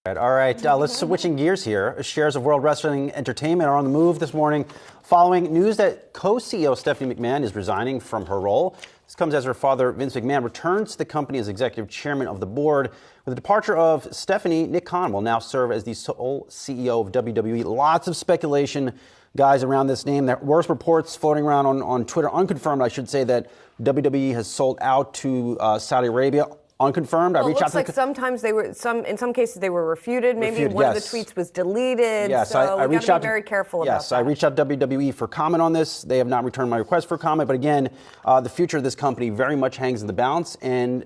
All right, let's switching gears here. Shares of World Wrestling Entertainment are on the move this morning following news that co-CEO Stephanie McMahon is resigning from her role. This comes as her father, Vince McMahon, returns to the company as executive chairman of the board. With the departure of Stephanie, Nick Khan will now serve as the sole CEO of WWE. Lots of speculation, guys, around this name. There were reports floating around on Twitter, unconfirmed, I should say, that WWE has sold out to Saudi Arabia. Unconfirmed. Well, it looks like sometimes they were in some cases they were refuted. Maybe one of the tweets was deleted. Yes, so I reached out. Be very careful about that. Yes, I reached out to WWE for comment on this. They have not returned my request for comment. But again, the future of this company very much hangs in the balance, and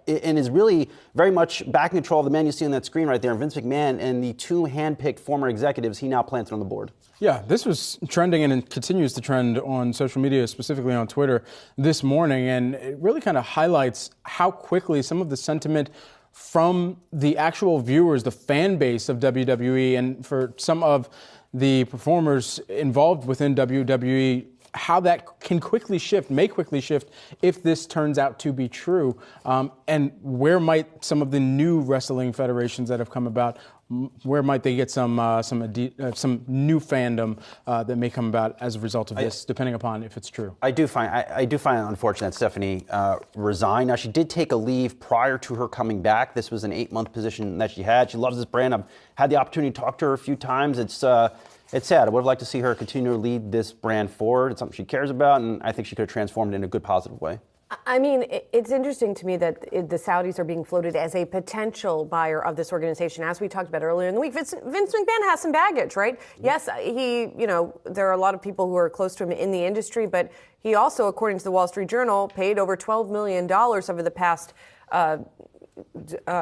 is really very much back in control of the man you see on that screen right there, Vince McMahon, and the two handpicked former executives he now plants on the board. Yeah, this was trending and it continues to trend on social media, specifically on Twitter this morning, and it really kind of highlights how quickly some of the sentiment from the actual viewers, the fan base of WWE, and for some of the performers involved within WWE, how that can may quickly shift if this turns out to be true, and where might some of the new wrestling federations that have come about, where might they get some new fandom that may come about as a result of this, depending upon if it's true. I do find it unfortunate that Stephanie resigned. Now, she did take a leave prior to her coming back. This was an 8-month position that she had. She loves this brand. I've had the opportunity to talk to her a few times. It's sad. I would have liked to see her continue to lead this brand forward. It's something she cares about, and I think she could have transformed it in a good, positive way. I mean, it's interesting to me that the Saudis are being floated as a potential buyer of this organization. As we talked about earlier in the week, Vince McMahon has some baggage, right? Yes, there are a lot of people who are close to him in the industry, but he also, according to the Wall Street Journal, paid over $12 million over the past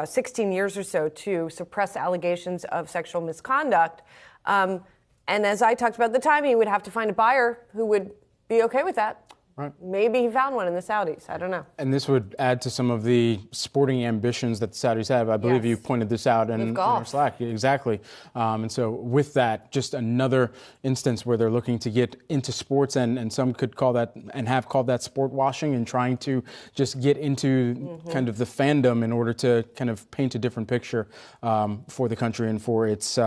16 years or so to suppress allegations of sexual misconduct. And as I talked about at the time, he would have to find a buyer who would be okay with that. Right. Maybe he found one in the Saudis. I don't know. And this would add to some of the sporting ambitions that the Saudis have. I believe you pointed this out in our Slack. Exactly. And so with that, just another instance where they're looking to get into sports, and some could call that and have called that sport washing, and trying to just get into kind of the fandom in order to kind of paint a different picture for the country and for its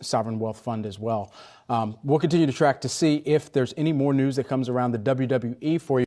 sovereign wealth fund as well. We'll continue to track to see if there's any more news that comes around the WWE for you.